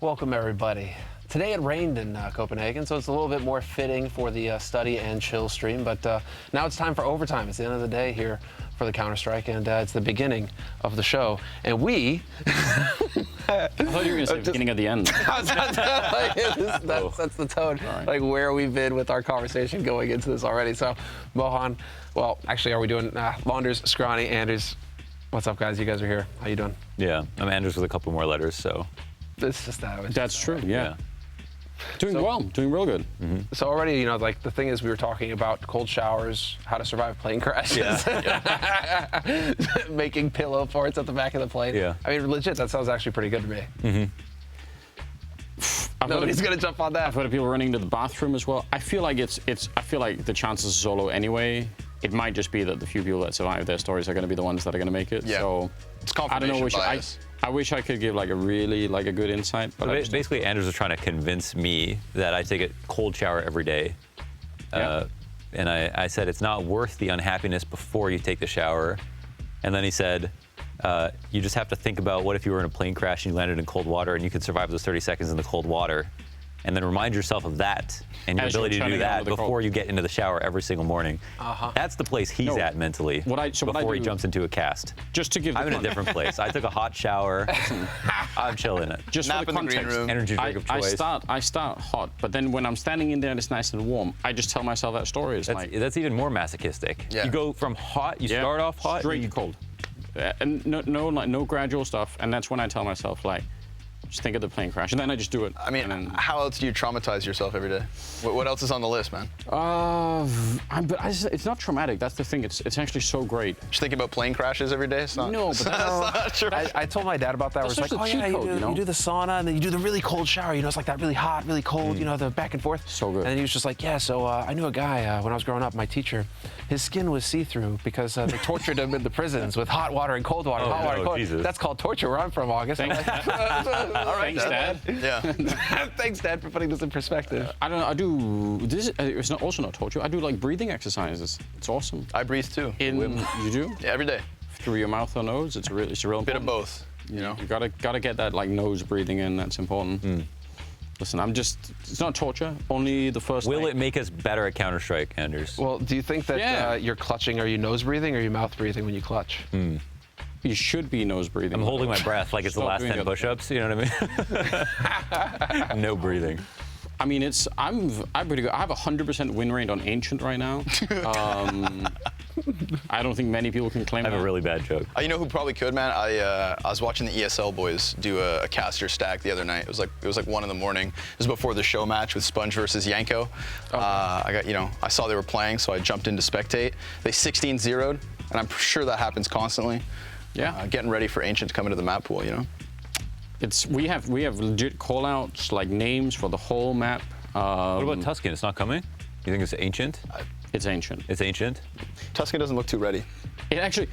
Welcome, everybody. Today it rained in Copenhagen, so it's a little bit more fitting for the study and chill stream, but now it's time for overtime. It's the end of the day here for the Counter-Strike, and it's the beginning of the show. And we... I thought you were going to say beginning of the end. That's the tone, Right. like where we've been with our conversation going into this already. So, Mohan, well, actually, are we doing Launders, Scrawny, Anders? What's up, guys? You guys are here. How you doing? Yeah, I'm Anders with a couple more letters, so... It's just that. That's true, yeah. Doing well, doing real good. Mm-hmm. So already, you know, like the thing is, we were talking about cold showers, how to survive plane crashes, making pillow forts at the back of the plane. Yeah. I mean, legit, that sounds actually pretty good to me. Mm-hmm. Nobody's gonna jump on that. I've heard of people running to the bathroom as well. I feel like I feel like the chances are solo anyway. It might just be that the few people that survive their stories are going to be the ones that are going to make it. Yeah. So It's I don't know confirmation which bias. I wish I could give like a really a good insight. But Basically, Anders was trying to convince me that I take a cold shower every day. Yeah. And I said it's not worth the unhappiness before you take the shower. And then he said, you just have to think about what if you were in a plane crash and you landed in cold water and you could survive those 30 seconds in the cold water. And then remind yourself of that and your As you're ability to do turning that onto the before cold. you get into the shower every single morning. That's the place he's at mentally before he do- jumps into a cast. just to give the I'm in a con- different place. I took a hot shower. I'm chilling it. just Nap for the in the green context. room. Energy drink of choice. I start hot, but then when I'm standing in there and it's nice and warm, I just tell myself that story. It's like That's even more masochistic. Yeah. You go from hot, you start off hot. straight and to you- cold, and no gradual stuff. And that's when I tell myself like, just think of the plane crash, and then I just do it. I mean, and then, how else do you traumatize yourself every day? What else is on the list, man? it's not traumatic. That's the thing. It's actually so great. Just thinking about plane crashes every day? It's not, No, but that's not true. I told my dad about that. That's Where it's such like, a oh yeah, cheat code, you know? you do the sauna and then you do the really cold shower. You know, it's like that really hot, really cold. You know, the back and forth. So good. And he was just like, yeah. So I knew a guy when I was growing up. My teacher, his skin was see-through because they tortured him in the prisons with hot water and cold water. Oh, hot water, and no, cold. Jesus. That's called torture. Where I'm from, August. Thanks, Thanks, Dad. Yeah. Thanks, Dad, for putting this in perspective. I don't know. I do this. It's not also not torture. I do like breathing exercises. It's awesome. I breathe too. You do Yeah, every day. through your mouth or nose. It's a real Bit of important. both, you know? You gotta get that like nose breathing in. That's important. Listen, it's not torture. Only the first. Will night. it make us better at Counter-Strike, Anders? Well, do you think that Yeah. you're clutching? Are you nose breathing or are you mouth breathing when you clutch? You should be nose breathing. I'm holding my breath like it's the Stop last doing 10 the other push-ups, you know what I mean? No breathing. I mean, I'm pretty good. I have 100% win rate on Ancient right now. I don't think many people can claim I have that. a really bad joke. You know who probably could, man? I was watching the ESL boys do a caster stack the other night. It was like 1 in the morning. It was before the show match with Sponge versus Yanko. I saw they were playing, so I jumped in to spectate. They 16-0'd, and I'm sure that happens constantly. Yeah. Getting ready for Ancient to come into the map pool, you know? We have legit callouts like names for the whole map. What about Tuscan? It's not coming? You think it's ancient? It's Ancient. It's ancient? Tuscan doesn't look too ready. It actually,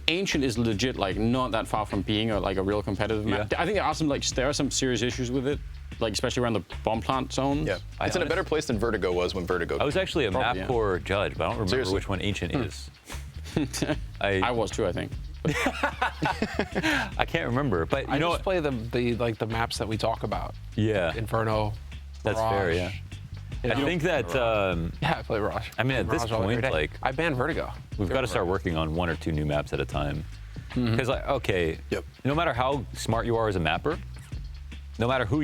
Ancient is legit like not that far from being a real competitive map. Yeah. I think there are some serious issues with it, like especially around the bomb plant zones. Yeah. It's in a better place than Vertigo was when Vertigo I was actually a Probably, map yeah. core judge, but I don't remember Seriously. which one ancient is. I was too, I think. I can't remember, but you I know just play the maps that we talk about. Yeah, Inferno. that's Mirage. fair, yeah. You know? I think that Yeah, I play Mirage. I mean, at this Mirage all every point, day. like, I banned Vertigo. we've got to start working on 1 or 2 new maps at a time. Because, like, okay, Yep. no matter how smart you are as a mapper, no matter how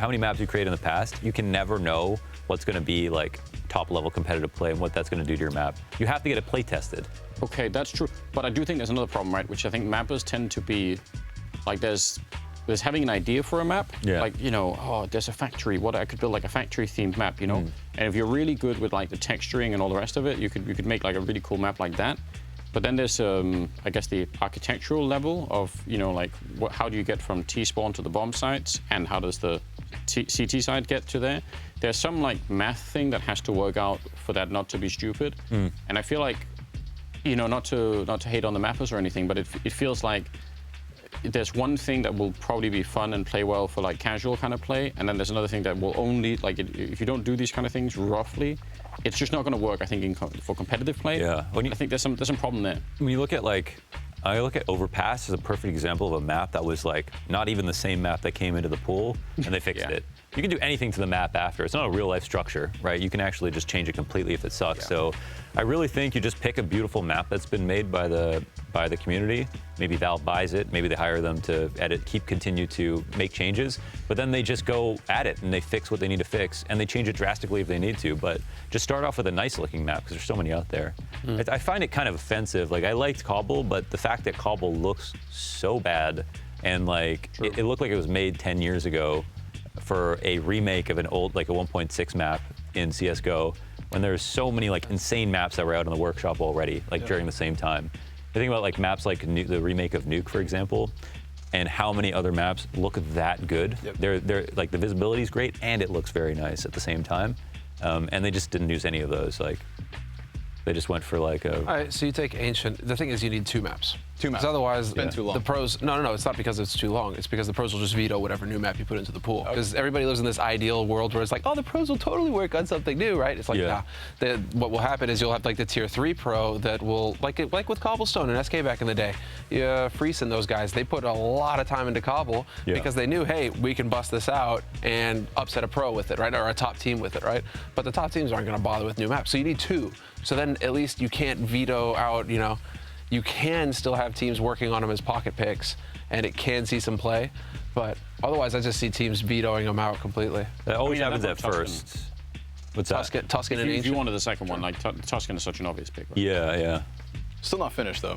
many maps you create in the past, you can never know what's going to be like top-level competitive play and what that's going to do to your map. You have to get it play tested. Okay, that's true. But I do think there's another problem, right? Which I think mappers tend to be like there's having an idea for a map. Yeah. Like, you know, oh, there's a factory. What I could build like a factory themed map, you know? And if you're really good with like the texturing and all the rest of it, you could make like a really cool map like that. But then there's, I guess, the architectural level of, you know, like how do you get from T-spawn to the bomb sites, and how does the CT side get to there? There's some like math thing that has to work out for that not to be stupid. And I feel like, you know, not to hate on the mappers or anything, but it feels like there's one thing that will probably be fun and play well for like casual kind of play, and then there's another thing that will only like if you don't do these kind of things roughly, it's just not going to work. I think for competitive play. Yeah. I think there's some problem there. When you look at like I look at Overpass as a perfect example of a map that was like not even the same map that came into the pool, and they fixed it. You can do anything to the map after. It's not a real life structure, right? You can actually just change it completely if it sucks. So I really think you just pick a beautiful map that's been made by the community. Maybe Valve buys it, maybe they hire them to edit, continue to make changes, but then they just go at it and they fix what they need to fix, and they change it drastically if they need to. But just start off with a nice looking map, because there's so many out there. I find it kind of offensive. Like, I liked Cobble, but the fact that Cobble looks so bad, and like it looked like it was made 10 years ago for a remake of an old, like a 1.6 map in CSGO, when there's so many like insane maps that were out in the workshop already, like during the same time. I think about like maps like the remake of Nuke, for example, and how many other maps look that good. They're like, the visibility is great and it looks very nice at the same time. And they just didn't use any of those. Like, they just went for like a... All right, so you take Ancient. The thing is, you need 2 maps. 2 maps. 'Cause otherwise, It's been too long. the pros... No, it's not because it's too long. It's because the pros will just veto whatever new map you put into the pool. Because everybody lives in this ideal world where it's like, oh, the pros will totally work on something new, right? It's like, nah. What will happen is you'll have like the tier 3 pro that will, like with Cobblestone and SK back in the day. Freese and those guys, they put a lot of time into Cobble because they knew, hey, we can bust this out and upset a pro with it, right? Or a top team with it, right? But the top teams aren't going to bother with new maps. So you need 2. So then at least you can't veto out, you can still have teams working on them as pocket picks, and it can see some play. But otherwise, I just see teams vetoing them out completely. That always happens that's at what first. What's that? Tuscan and If you Ancient. wanted the second one, like Tuscan is such an obvious pick. Right? Yeah. Still not finished though.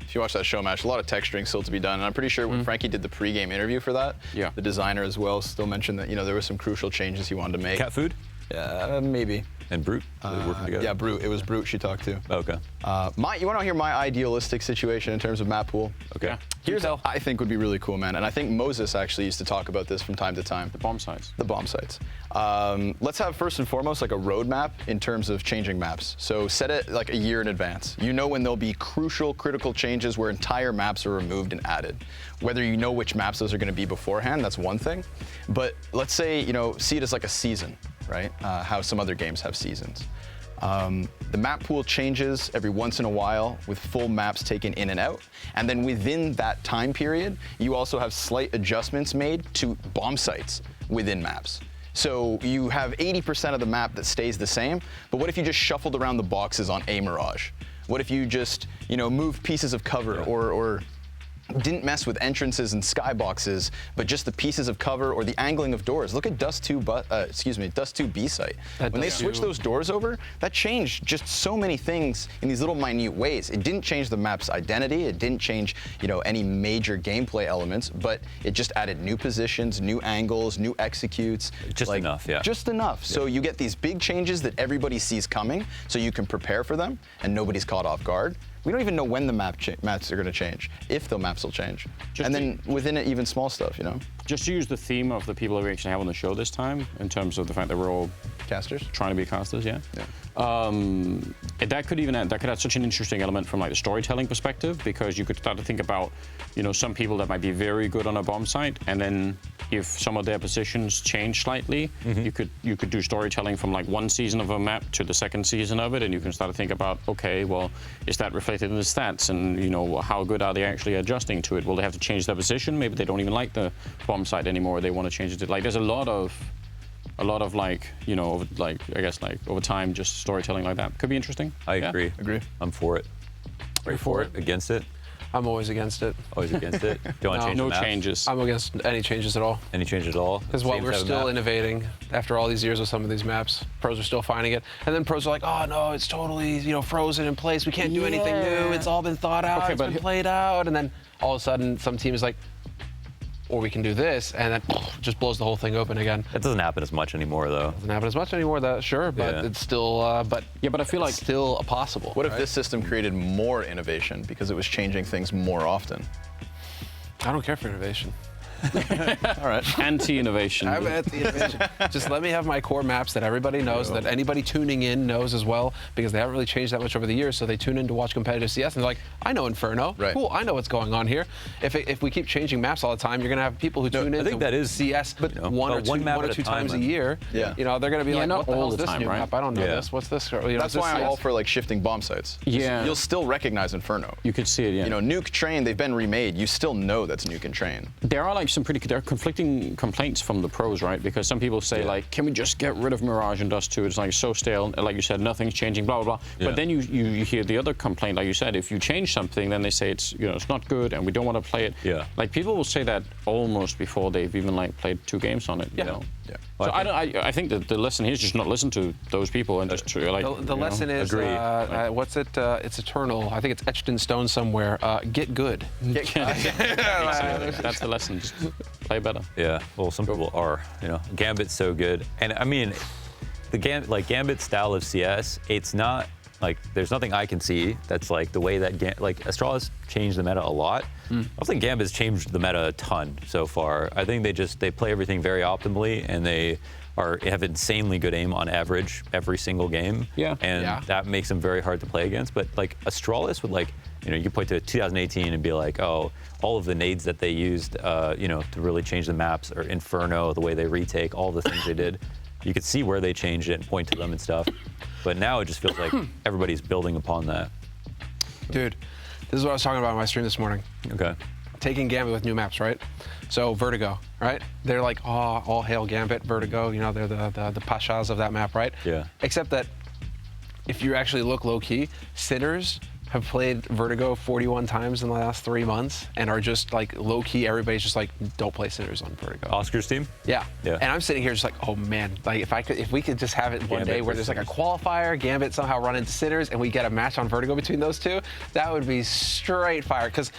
If you watch that show match, a lot of texturing still to be done. And I'm pretty sure when Frankie did the pregame interview for that, the designer as well still mentioned that there were some crucial changes he wanted to make. Cat food? Maybe. And Brute? Were they working together? Yeah, Brute. It was Brute she talked to. Okay. You want to hear my idealistic situation in terms of map pool? Okay. Yeah. Here's what I think would be really cool, man. And I think Moses actually used to talk about this from time to time. The bomb sites. The bomb sites. Let's have first and foremost like a roadmap in terms of changing maps. So set it like a year in advance. You know when there'll be crucial, critical changes where entire maps are removed and added. Whether you know which maps those are going to be beforehand, that's one thing. But let's say, see it as like a season, right? How some other games have seasons. The map pool changes every once in a while with full maps taken in and out. And then within that time period, you also have slight adjustments made to bomb sites within maps. So you have 80% of the map that stays the same, but what if you just shuffled around the boxes on a Mirage? What if you just, moved pieces of cover or didn't mess with entrances and skyboxes, but just the pieces of cover or the angling of doors. Look at Dust 2 B site. When they switched those doors over, that changed just so many things in these little minute ways. It didn't change the map's identity. It didn't change, any major gameplay elements, but it just added new positions, new angles, new executes. Just enough, yeah. Just enough. So you get these big changes that everybody sees coming, so you can prepare for them, and nobody's caught off guard. We don't even know when the maps are going to change, if the maps will change. And then within it, even small stuff, Just to use the theme of the people that we actually have on the show this time, in terms of the fact that we're all Casters? trying to be casters, that could add such an interesting element from like the storytelling perspective, because you could start to think about, some people that might be very good on a bomb site, and then if some of their positions change slightly, you could do storytelling from like one season of a map to the second season of it, and you can start to think about, okay, well, is that reflected in the stats, and how good are they actually adjusting to it? Will they have to change their position? Maybe they don't even like the bomb site anymore. They want to change it to, like, there's a lot of like, over time, just storytelling like that could be interesting. I agree. I'm for it. Are you for it? Against it? I'm always against it. Always against it? Don't want to change the No maps? changes. I'm against any changes at all. Any change at all? Because while we're still innovating after all these years with some of these maps, pros are still finding it. And then pros are like, oh no, it's totally, frozen in place. We can't do anything new. It's all been thought out. Okay, it's been played out. And then all of a sudden, some team is like, or we can do this, and then just blows the whole thing open again. It doesn't happen as much anymore, though. Doesn't happen as much anymore, sure, but it's still, but I feel like still possible. What if this system created more innovation because it was changing things more often? I don't care for innovation. All right. Anti-innovation. I'm at the innovation. Just let me have my core maps that everybody knows, that anybody tuning in knows as well, because they haven't really changed that much over the years. So they tune in to watch competitive CS, and they're like, I know Inferno. Right. Cool, I know what's going on here. If we keep changing maps all the time, you're going to have people who tune in think to that is, CS one or two times a year. Yeah. You know, they're going to be like, not what the all hell is the this time, new right? map? I don't know Yeah. this. What's this? You know, That's is this why I'm CS? all for like shifting bomb sites. Yeah. You'll still recognize Inferno. You could see it, yeah. You know, Nuke Train, they've been remade. You still know that's Nuke and Train. There are like there are conflicting complaints from the pros, right? Because some people say like, can we just get rid of Mirage and Dust 2? It's like so stale, like you said, nothing's changing, blah blah blah. Yeah. But then you hear the other complaint, like you said, if you change something, then they say it's it's not good and we don't want to play it. Yeah. Like people will say that almost before they've even like played 2 games on it. Yeah. You know? Yeah. So I think that the lesson here is just not listen to those people and just like The lesson is, agree. what's it? It's eternal. I think it's etched in stone somewhere. Get good. That's the lesson. Just play better. Yeah, well, some people are, Gambit's so good. And I mean, the Gambit style of CS, it's not, like, there's nothing I can see that's like the way that, Astralis changed the meta a lot. I don't think Gambit's changed the meta a ton so far. I think they play everything very optimally, and they have insanely good aim on average every single game. Yeah. And that makes them very hard to play against. But like Astralis would you could point to 2018 and be like, oh, all of the nades that they used, to really change the maps, or Inferno, the way they retake, all the things they did. You could see where they changed it and point to them and stuff. But now it just feels like everybody's building upon that. Dude, this is what I was talking about on my stream this morning. Okay. Taking Gambit with new maps, right? So Vertigo, right? They're like, oh, all hail Gambit, Vertigo. You know, they're the pashas of that map, right? Yeah. Except that if you actually look low key, Sinners have played Vertigo 41 times in the last 3 months and are just like low key. Everybody's just like, don't play Sinners on Vertigo. Oscar's team? Yeah. Yeah. And I'm sitting here just like, oh man, like if we could just have it one Gambit day where there's like a versus qualifier, Gambit somehow run into Sinners, and we get a match on Vertigo between those two, that would be straight fire. Because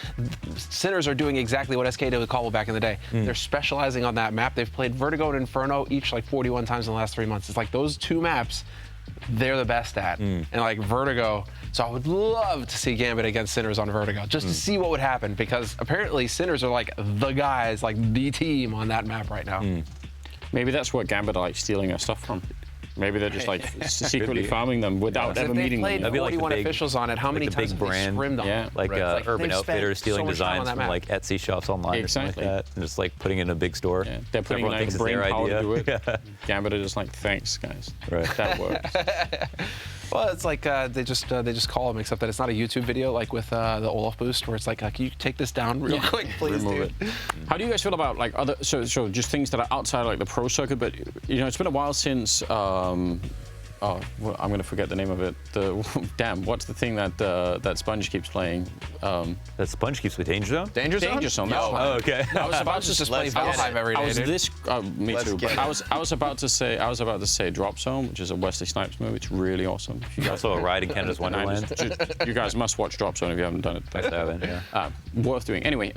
Sinners are doing exactly what SK did with Cobble back in the day. They're specializing on that map. They've played Vertigo and Inferno each like 41 times in the last 3 months. It's like those two maps they're the best at. And like Vertigo, so I would love to see Gambit against Sinners on Vertigo, just to see what would happen, because apparently Sinners are like the guys, like the team on that map right now. Maybe that's what Gambit are like stealing our stuff from. Maybe they're just like secretly farming them without If ever they meeting played them. That'd be like the 41 big- officials on it, how many the times big have they brand. scrimmed on Yeah. it? Like Right. Urban they've spent Outfitters stealing so much time on designs that from map. like Etsy shops online Exactly. or something like that, and just like putting it in a big store. Yeah. They're putting Everyone like thinks it's brain their power to do idea. it. Gambit are just like, thanks, guys. Right. That works. Well, it's like they just call them, except that it's not a YouTube video like with the Olaf boost, where it's like, can you take this down real quick, please, Remove dude? it. How do you guys feel about like other so just things that are outside like the pro circuit? But it's been a while since. Oh, well, I'm gonna forget the name of it. Damn, what's the thing that that Sponge keeps playing? That Sponge keeps with Danger Zone? Danger Zone? Danger Zone. Yo, Oh, okay. I was about to Just play Let's get Valheim it. every I day, was dude. this. Me Let's too. get But it. I was about to say Drop Zone, which is a Wesley Snipes movie. It's really awesome. If you guys Also a ride in Canada's Wonderland. you guys must watch Drop Zone if you haven't done it. I haven't, yeah. Worth doing. Anyway,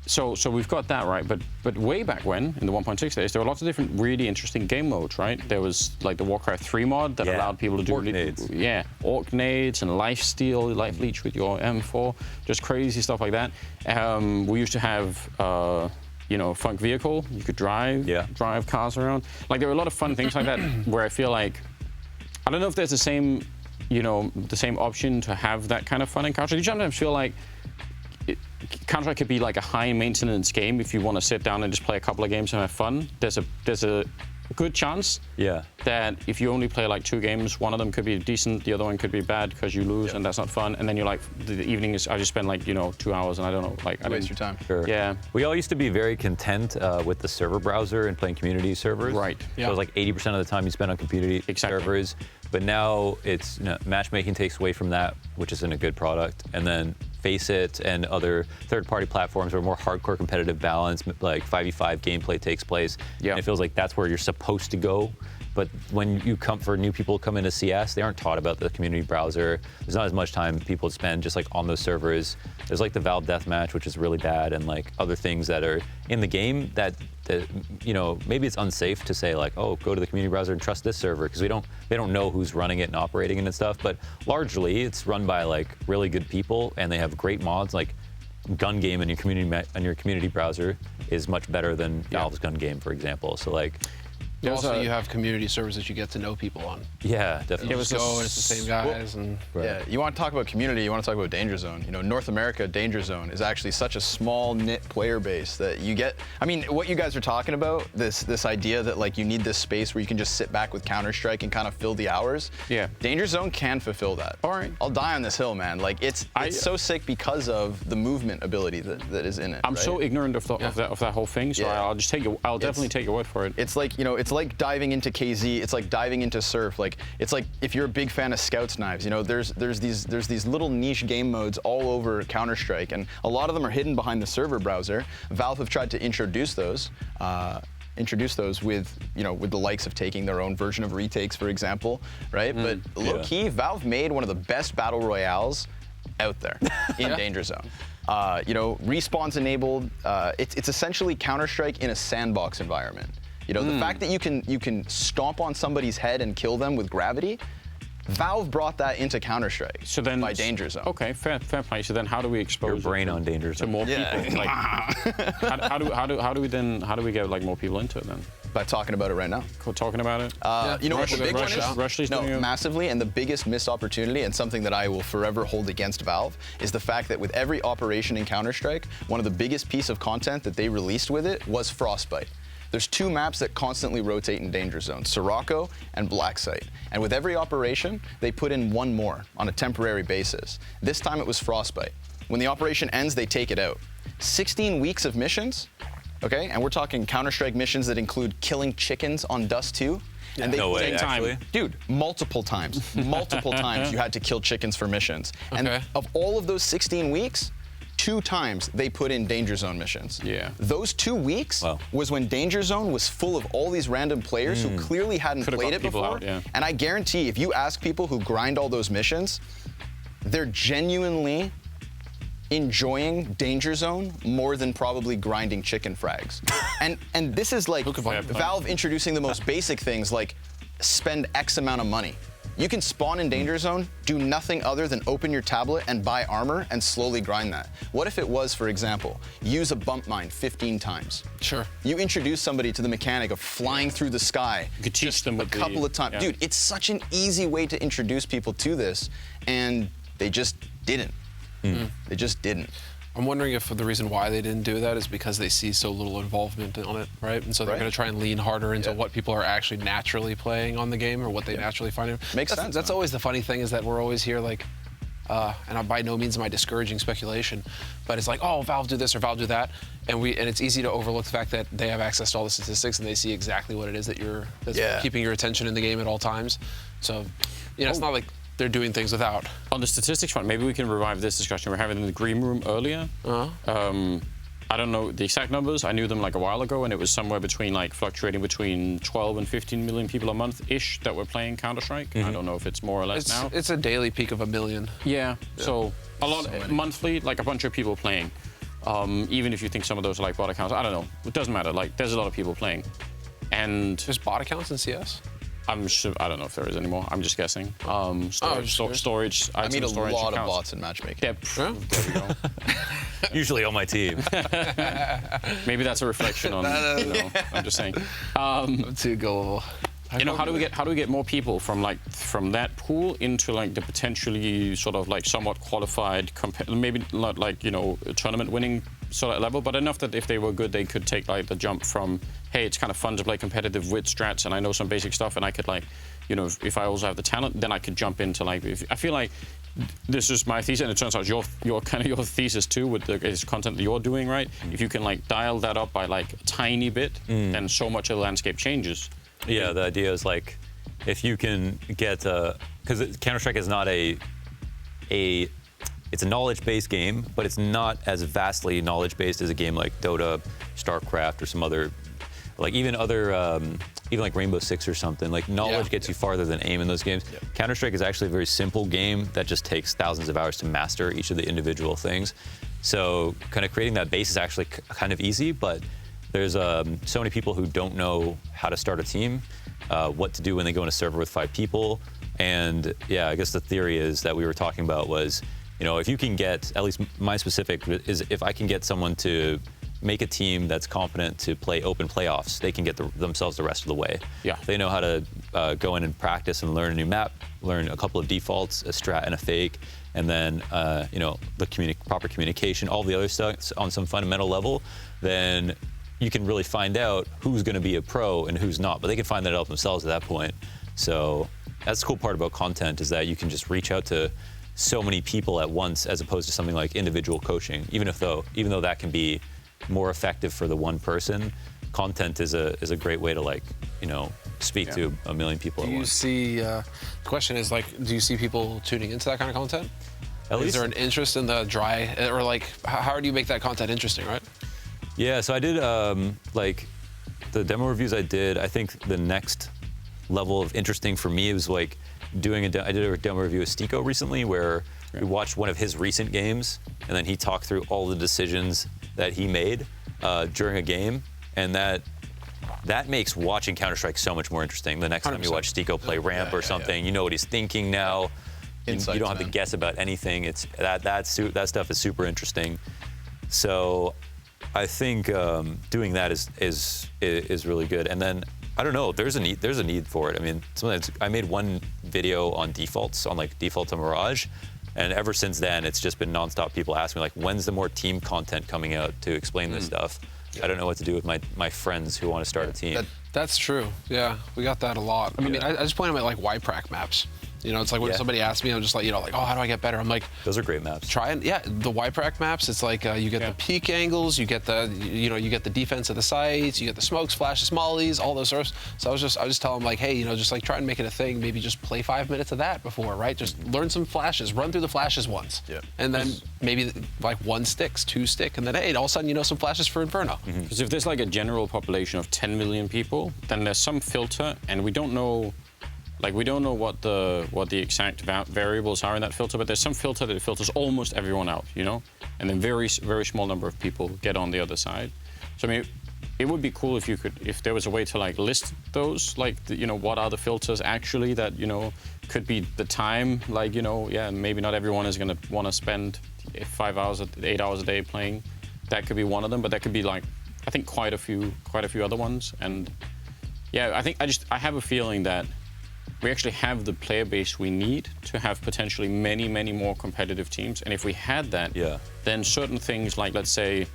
so we've got that right, but way back when, in the 1.6 days, there were lots of different really interesting game modes, right? There was like the Warcraft 3 mod that Yeah. allowed people to do Orc nades. orc nades and lifesteal, life leech with your M4, just crazy stuff like that. We used to have Funk Vehicle. You could drive cars around. Like there were a lot of fun things like that where I feel like I don't know if there's the same option to have that kind of fun in Counter. You sometimes feel like Counter could be like a high maintenance game if you want to sit down and just play a couple of games and have fun. There's a good chance that if you only play like 2 games, one of them could be decent, the other one could be bad because you lose and that's not fun. And then you're like, the evening is, I just spend like 2 hours and I don't know, like I Waste your time. Sure. Yeah. We all used to be very content with the server browser and playing community servers. Right. So it was like 80% of the time you spend on community servers. But now it's matchmaking takes away from that, which isn't a good product. And then Faceit and other third-party platforms where more hardcore competitive balance, like 5v5 gameplay takes place. Yeah. And it feels like that's where you're supposed to go. But when you come for new people come into CS, they aren't taught about the community browser. There's not as much time people spend just like on those servers. There's like the Valve deathmatch, which is really bad, and like other things that are in the game that maybe it's unsafe to say like, oh, go to the community browser and trust this server because they don't know who's running it and operating it and stuff. But largely, it's run by like really good people, and they have great mods. Like gun game in your community browser is much better than Valve's gun game, for example. So like. Also, you have community servers that you get to know people on. Yeah, definitely. You just go and it's the same guys. Yeah, you want to talk about community, you want to talk about Danger Zone. You know, North America, Danger Zone is actually such a small knit player base that you get. I mean, what you guys are talking about, this idea that like you need this space where you can just sit back with Counter-Strike and kind of fill the hours. Yeah. Danger Zone can fulfill that. All right. I'll die on this hill, man. Like it's so sick because of the movement ability that is in it. I'm so ignorant of that whole thing, so Yeah. I'll just take it. I'll definitely take your word for it. It's like, you know, it's like diving into KZ. It's like diving into Surf. Like it's like if you're a big fan of Scouts knives, you know, there's these little niche game modes all over Counter-Strike, and a lot of them are hidden behind the server browser. Valve have tried to introduce those. With, you know, with the likes of taking their own version of retakes, for example, right? But low-key, Valve made one of the best battle royales out there in Danger Zone. You know, respawns enabled. It's essentially Counter-Strike in a sandbox environment. You know, the fact that you can stomp on somebody's head and kill them with gravity, Valve brought that into Counter-Strike by Danger Zone. Okay, fair play. So then, how do we expose Your brain on Danger Zone to more people? Like, how do we get like more people into it then? By talking about it right now. Talking about it. You know what the big one is? Rushley's No, doing it. massively, and the biggest missed opportunity, and something that I will forever hold against Valve, is the fact that with every operation in Counter-Strike, one of the biggest piece of content that they released with it was Frostbite. There's two maps that constantly rotate in Danger Zone, Sirocco and Black Site. And with every operation, they put in one more on a temporary basis. This time it was Frostbite. When the operation ends, they take it out. 16 weeks of missions, okay? And we're talking Counter-Strike missions that include killing chickens on Dust 2. And they no way, actually. Dude, multiple times you had to kill chickens for missions. And of all of those 16 weeks, 2 times they put in Danger Zone missions. Yeah. Those 2 weeks was when Danger Zone was full of all these random players who clearly hadn't played it before. Out, yeah. And I guarantee if you ask people who grind all those missions, they're genuinely enjoying Danger Zone more than probably grinding chicken frags. and this is like Valve introducing the most basic things like spend X amount of money. You can spawn in Danger Zone, do nothing other than open your tablet and buy armor and slowly grind that. What if it was, for example, use a bump mine 15 times? Sure. You introduce somebody to the mechanic of flying through the sky. You could teach them a couple of times. Dude, it's such an easy way to introduce people to this, and they just didn't. They just didn't. I'm wondering if the reason why they didn't do that is because they see so little involvement on it, right? And so they're going to try and lean harder into what people are actually naturally playing on the game or what they naturally find. Makes sense. That's always the funny thing is that we're always here like, and by no means am I discouraging speculation, but it's like, oh, Valve do this or Valve do that, and it's easy to overlook the fact that they have access to all the statistics and they see exactly what it is that's keeping your attention in the game at all times. So, you know, it's not like they're doing things without. On the statistics front, maybe we can revive this discussion we were having in the green room earlier. I don't know the exact numbers. I knew them like a while ago, and it was somewhere between like fluctuating between 12 and 15 million people a month-ish that were playing Counter-Strike. I don't know if it's more or less now. It's a daily peak of 1 million. Yeah. So a lot monthly, like a bunch of people playing. Even if you think some of those are like bot accounts, I don't know. It doesn't matter. Like there's a lot of people playing, and there's bot accounts in CS. I'm sure, I don't know if there is anymore. I'm just guessing. Storage. I meet a storage lot accounts. of bots in matchmaking. Yeah, there we go. Usually on my team. Maybe that's a reflection on. I'm just saying. I'm too gullible. You know, how do we get more people from that pool into like the potentially sort of like somewhat qualified, maybe not like, you know, tournament winning sort of level, but enough that if they were good, they could take like the jump from, hey, it's kind of fun to play competitive with strats and I know some basic stuff and I could like, you know, if I also have the talent, then I could jump into like, I feel like this is my thesis, and it turns out your kind of your thesis too with the content that you're doing, right? If you can like dial that up by like a tiny bit, then so much of the landscape changes. Yeah, the idea is like, if you can get, because Counter-Strike is not it's a knowledge-based game, but it's not as vastly knowledge-based as a game like Dota, StarCraft, or some other, like even like Rainbow Six or something. Like knowledge gets you farther than aim in those games. Counter-Strike is actually a very simple game that just takes thousands of hours to master each of the individual things. So kind of creating that base is actually kind of easy, but there's so many people who don't know how to start a team, what to do when they go in a server with 5 people. And yeah, I guess the theory is that we were talking about was you know, if you can get, at least my specific is if I can get someone to make a team that's competent to play open playoffs, they can get themselves the rest of the way. Yeah. They know how to go in and practice and learn a new map, learn a couple of defaults, a strat and a fake, and then you know, the proper communication, all the other stuff on some fundamental level, then you can really find out who's going to be a pro and who's not. But they can find that out themselves at that point. So that's the cool part about content, is that you can just reach out to so many people at once, as opposed to something like individual coaching. Even though that can be more effective for the one person, content is a great way to, like, you know, speak to a million people at once. The question is, like, do you see people tuning into that kind of content? Is there an interest in the dry, or like, how do you make that content interesting, right? Yeah, so I did, like, the demo reviews I did, I think the next level of interesting for me was like I did a demo review of Stico recently, where we watched one of his recent games, and then he talked through all the decisions that he made during a game, and that makes watching Counter-Strike so much more interesting. The next time you watch Stico play ramp or something, you know what he's thinking now. You don't have to guess about anything. It's that stuff is super interesting. So I think doing that is really good. And then I don't know, there's a need for it. I mean, I made one video on defaults, on like default to Mirage, and ever since then it's just been nonstop people asking me, like, when's the more team content coming out to explain this stuff? I don't know what to do with my friends who want to start a team. That's true. Yeah, we got that a lot. I mean, I just point them at like YPRAC maps. You know, it's like when somebody asks me, I'm just like, you know, like, oh, how do I get better? I'm like, those are great maps. Try it. Yeah, the YPRAC maps. It's like you get the peak angles, you get the, you get the defense of the sites, you get the smokes, flashes, mollies, all those sorts. So I was just telling them, like, hey, you know, just like try and make it a thing. Maybe just play 5 minutes of that before, right? Just learn some flashes, run through the flashes once, and then maybe like 1 sticks, 2 stick, and then hey, all of a sudden you know some flashes for Inferno. Because if there's like a general population of 10 million people, then there's some filter, and we don't know. Like, we don't know what the exact variables are in that filter, but there's some filter that filters almost everyone out, you know? And then very small number of people get on the other side. So, I mean, it would be cool if there was a way to, like, list those, like, you know, what are the filters actually that, you know, could be the time, like, you know, maybe not everyone is going to want to spend 8 hours a day playing. That could be one of them, but that could be, like, I think quite a few other ones. And, yeah, I have a feeling that we actually have the player base we need to have potentially many more competitive teams. And if we had that, then certain things like, let's say,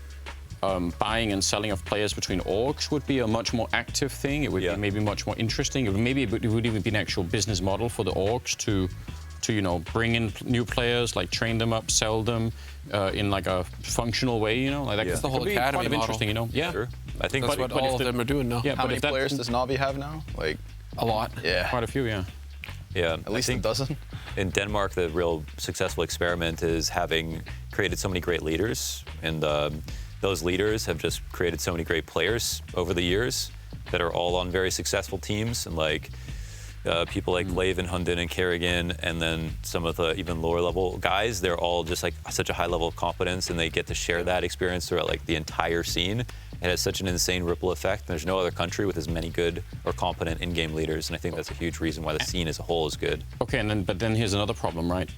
buying and selling of players between orgs would be a much more active thing. It would be maybe much more interesting. It would even be an actual business model for the orgs to you know, bring in new players, like train them up, sell them in like a functional way, you know? Like that's the whole academy model. Interesting, you know? Yeah. Sure. I think that's what all of them are doing now. How many players does Navi have now? Like, a lot. Yeah. Quite a few, yeah. Yeah. At least a dozen. In Denmark, the real successful experiment is having created so many great leaders, and those leaders have just created so many great players over the years that are all on very successful teams, and like people like Laven, Hunden, and Kerrigan, and then some of the even lower level guys, they're all just like such a high level of competence, and they get to share that experience throughout like the entire scene. It has such an insane ripple effect. There's no other country with as many good or competent in-game leaders, and I think that's a huge reason why the scene as a whole is good. Okay, but then here's another problem, right?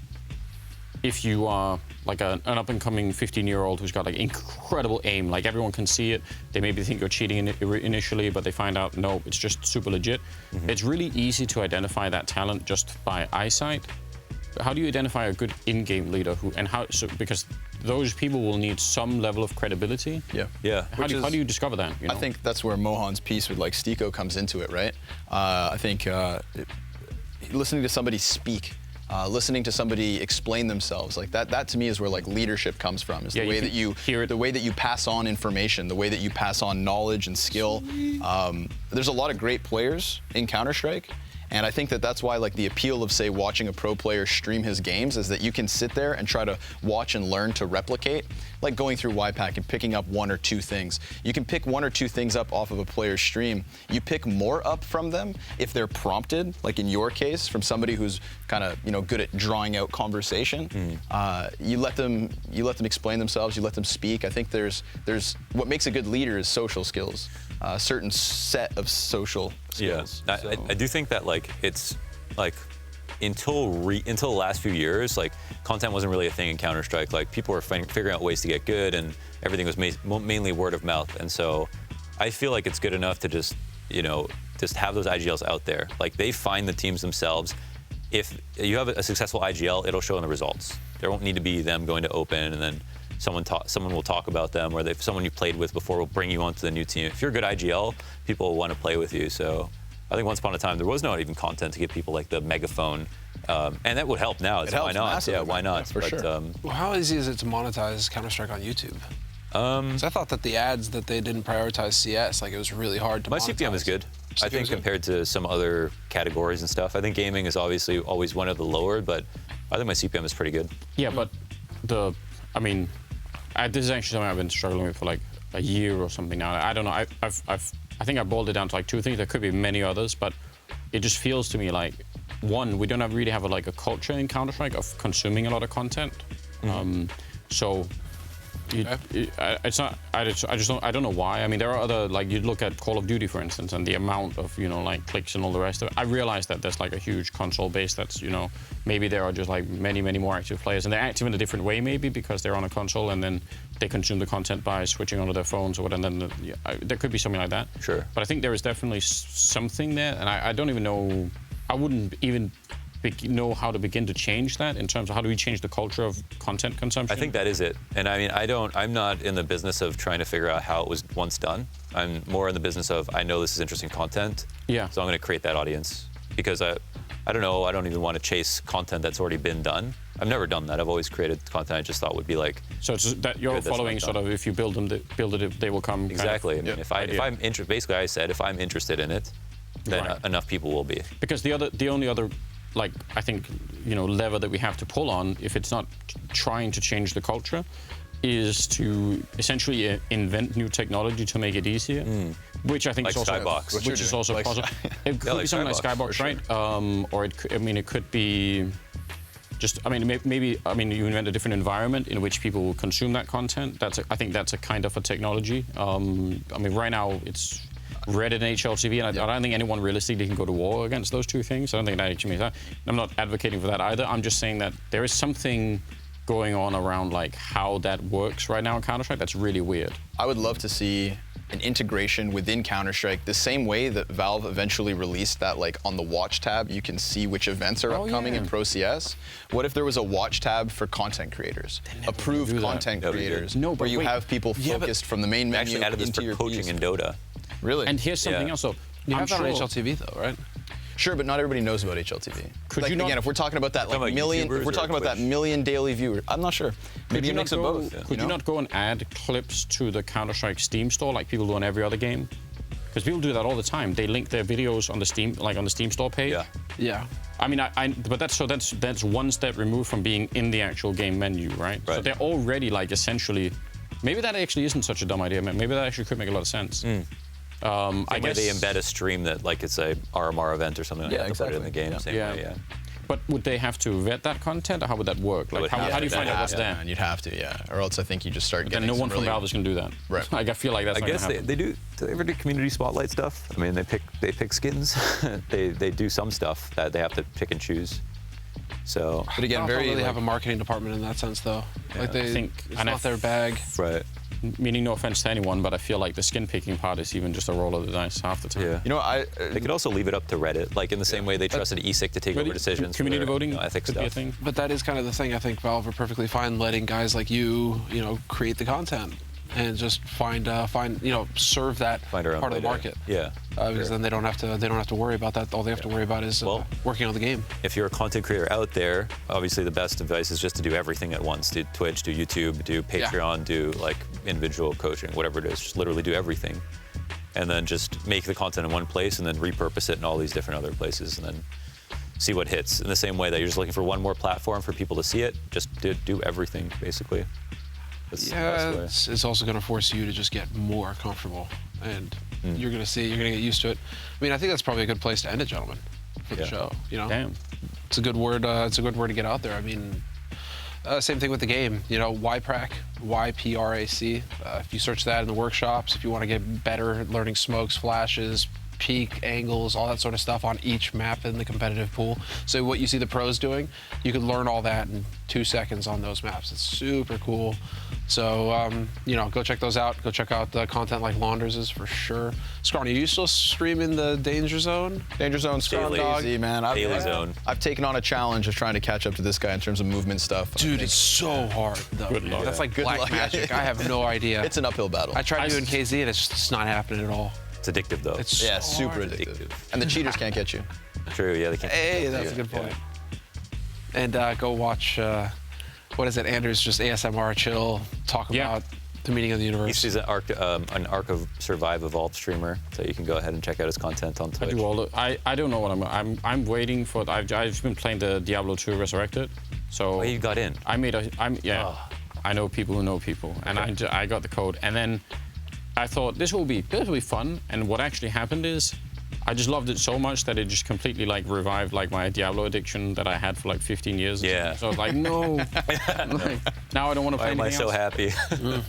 If you are like an up-and-coming 15-year-old who's got like incredible aim, like everyone can see it, they maybe think you're cheating initially, but they find out, no, it's just super legit. It's really easy to identify that talent just by eyesight. How do you identify a good in-game leader because those people will need some level of credibility? Yeah. How do you discover that? You know? I think that's where Mohan's piece with like Stico comes into it, right? I think listening to somebody speak, listening to somebody explain themselves, like that to me is where like leadership comes from. Is the way that you hear it, the way that you pass on information, the way that you pass on knowledge and skill. There's a lot of great players in Counter-Strike. And I think that that's why, like, the appeal of, say, watching a pro player stream his games is that you can sit there and try to watch and learn to replicate, like going through YPAC and picking up 1 or 2 things. You can pick 1 or 2 things up off of a player's stream. You pick more up from them if they're prompted, like in your case, from somebody who's kind of, you know, good at drawing out conversation. You let them explain themselves. You let them speak. I think there's what makes a good leader is social skills. A certain set of social skills. Yeah, I do think that like it's like until the last few years, like content wasn't really a thing in Counter-Strike. Like people were figuring out ways to get good, and everything was mainly word of mouth. And so I feel like it's good enough to just have those IGLs out there. Like they find the teams themselves. If you have a successful IGL, it'll show in the results. There won't need to be them going to open and then someone will talk about them, or if someone you played with before will bring you onto the new team. If you're a good IGL, people will want to play with you. So I think once upon a time there was not even content to give people like the megaphone, and that would help now. Why not? Massively, Yeah, why not? Yeah, for sure. Well, how easy is it to monetize Counter-Strike on YouTube? 'Cause I thought that the ads that they didn't prioritize CS, like it was really hard to My monetize. CPM is good. I think compared to some other categories and stuff. I think gaming is obviously always one of the lower, but I think my CPM is pretty good. Yeah, but this is actually something I've been struggling with for like a year or something now. I don't know. I think I boiled it down to like two things. There could be many others, but it just feels to me like, one, we don't really have a culture in Counter-Strike of consuming a lot of content. So it's not. I don't know why. I mean, there are other, like you look at Call of Duty, for instance, and the amount of like clicks and all the rest of it. I realize that there's like a huge console base that's maybe there are just like many more active players, and they're active in a different way maybe because they're on a console and then they consume the content by switching onto their phones or whatever. And then there could be something like that. Sure. But I think there is definitely something there, and I don't even know. I wouldn't even know how to begin to change that in terms of how do we change the culture of content consumption. I think that is it. And I mean, I'm not in the business of trying to figure out how it was once done. I'm more in the business of, I know this is interesting content, Yeah. so I'm going to create that audience. Because I don't know, I don't even want to chase content that's already been done. I've never done that. I've always created content I just thought would be like. So it's that you're following sort of, if you build it, they will come. Exactly. Kind of, I mean, if I'm interested, basically I said, if I'm interested in it, then Right. enough people will be. Because the only other, like, I think, lever that we have to pull on, if it's not trying to change the culture, is to essentially invent new technology to make it easier, which I think Like is also Skybox. which is also Like possible. It could like be something like Skybox, Skybox, for right? Or it could be just, maybe you invent a different environment in which people will consume that content. I think that's a kind of a technology. Right now it's Reddit and HLTV, and I don't think anyone realistically can go to war against those two things. I don't think that actually means that. I'm not advocating for that either. I'm just saying that there is something going on around like how that works right now in Counter-Strike that's really weird. I would love to see an integration within Counter-Strike the same way that Valve eventually released that, like on the watch tab you can see which events are upcoming in Pro CS. What if there was a watch tab for content creators, approved content creators, No, but where you wait. have people focused from the main menu Actually added this into for your coaching views? in Dota. Really? And here's something Yeah. else. So You I'm have that sure, on HLTV though, right? Sure, but not everybody knows about HLTV. Could you not- again, if we're talking about that like about million, YouTubers if we're talking or about that Twitch? million daily viewers, I'm not sure. Maybe a mix of both. Could you not go and add clips to the Counter-Strike Steam store like people do on every other game? Because people do that all the time. They link their videos on the Steam store page. Yeah. Yeah. I mean, but that's one step removed from being in the actual game menu, right? So Right. they're already like essentially. Maybe that actually isn't such a dumb idea. Maybe that actually could make a lot of sense. I guess they embed a stream that like it's a RMR event or something like that. Put it in the game. Yeah. Same way, yeah. But would they have to vet that content, or how would that work? Like, would how, have how do you to. find out what's Yeah, there? man, you'd have to, yeah. Or else I think you just start Then getting no some one from really- Valve is going to do that. Right. Like, I feel like that's I not guess gonna happen. they do. Do they ever do community spotlight stuff? I mean, they pick skins. they do some stuff that they have to pick and choose. So But again, I don't very really like, have a marketing department in that sense though. Like I think- it's and not their bag. right. Meaning no offense to anyone, but I feel like the skin picking part is even just a roll of the dice half the time. Yeah. you know, They could also leave it up to Reddit, like in the same way they trusted ESIC to take over decisions. Community for their, voting ethics could be a stuff. thing. But that is kind of the thing. I think Valve are perfectly fine letting guys like you create the content and just serve that Find our own part of the way to- market. Yeah. Because then they don't have to worry about that. All they have to worry about is Well- working on the game. If you're a content creator out there, obviously the best advice is just to do everything at once. Do Twitch, do YouTube, do Patreon, do like individual coaching, whatever it is. Just literally do everything. And then just make the content in one place and then repurpose it in all these different other places and then see what hits. In the same way that you're just looking for one more platform for people to see it, just do everything, basically. That's the Yeah, best way. it's also going to force you to just get more comfortable, and you're going to get used to it. I mean, I think that's probably a good place to end it, gentlemen, for the Yeah. show. Damn. It's a good word. It's a good word to get out there. I mean, same thing with the game. YPRAC, YPRAC. If you search that in the workshops, if you want to get better at learning smokes, flashes, peak, angles, all that sort of stuff on each map in the competitive pool. So what you see the pros doing, you can learn all that in 2 seconds on those maps. It's super cool. So, you know, go check those out. Go check out the content like Launders is for sure. Scrawny, are you still streaming the Danger Zone? Danger Zone, Daily. easy, man. Daily Zone. I've taken on a challenge of trying to catch up to this guy in terms of movement stuff. Dude, it's so hard, though. Good luck. That's like Good black luck. magic. I have no idea. It's an uphill battle. I tried doing KZ and it's just not happening at all. It's addictive though. It's Yeah, so super hard. addictive. And the cheaters can't get you. True. Yeah, they can't. Hey, that's a good point. And go watch, what is it, Anders, just ASMR chill, talk Yeah. about the meaning of the universe. He's an Ark of Survive Evolved streamer, so you can go ahead and check out his content on I Twitch. do all the. I don't know what I'm waiting for. I've been playing the Diablo 2 Resurrected, so Oh, you got in. I made a. I know people who know people, and I got the code, and then I thought this will be fun. And what actually happened is, I just loved it so much that it just completely like revived like my Diablo addiction that I had for like 15 years. or Yeah. something. So I was like, no. Like, now I don't want to Why play am I anything so else. happy?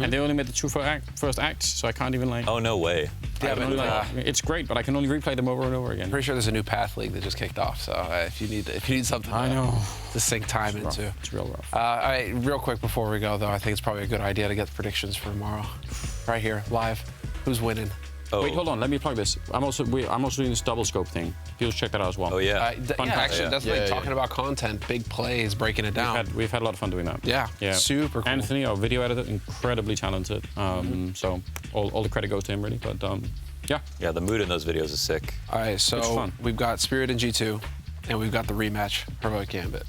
And they only made the two first acts, so I can't even like. Oh, no way. Yeah, I can only, like, it's great, but I can only replay them over and over again. Pretty sure there's a new Path League that just kicked off. So if you need something I know. to sink time Rough. into. It's real rough. All right, real quick before we go, though, I think it's probably a good idea to get the predictions for tomorrow. Right here, live. Who's winning? Oh. Wait, hold on. Let me plug this. I'm also doing this double scope thing. People should check that out as well. Oh, yeah. Fun fact. Actually, Yeah. that's like talking about content, big plays, breaking it down. We've had a lot of fun doing that. Yeah, super cool. Anthony, our video editor, incredibly talented. So all the credit goes to him, really. But yeah. Yeah, the mood in those videos is sick. All right, It's so fun. we've got Spirit in G2, and we've got the rematch, Heroic Gambit.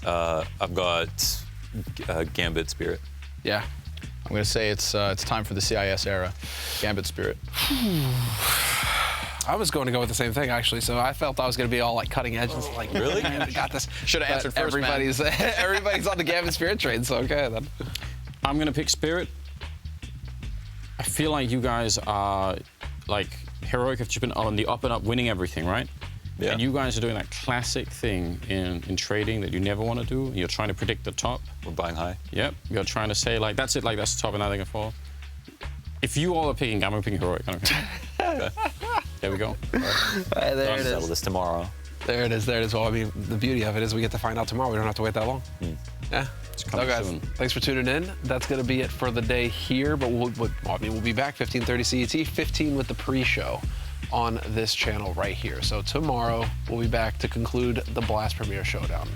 I've got Gambit Spirit. Yeah. I'm going to say it's time for the CIS era. Gambit Spirit. I was going to go with the same thing, actually, so I felt I was going to be all like cutting edge and like, Really? man, got this. Should've But answered first, man. everybody's on the Gambit Spirit train, so okay then. I'm going to pick Spirit. I feel like you guys are, like, Heroic have just been on the up and up, winning everything, right? Yeah. And you guys are doing that classic thing in trading that you never want to do. You're trying to predict the top. We're buying high. Yep. You're trying to say, like, that's it, like, that's the top and nothing at fall. If you all are picking, I'm picking Heroic. I don't care. There we go. There I'll settle this tomorrow. There it is. Well, I mean, the beauty of it is we get to find out tomorrow. We don't have to wait that long. Yeah. So coming guys, soon. thanks for tuning in. That's going to be it for the day here, but we'll be back 15:30 CET, 15 with the pre-show on this channel right here. So tomorrow we'll be back to conclude the Blast Premier Showdown.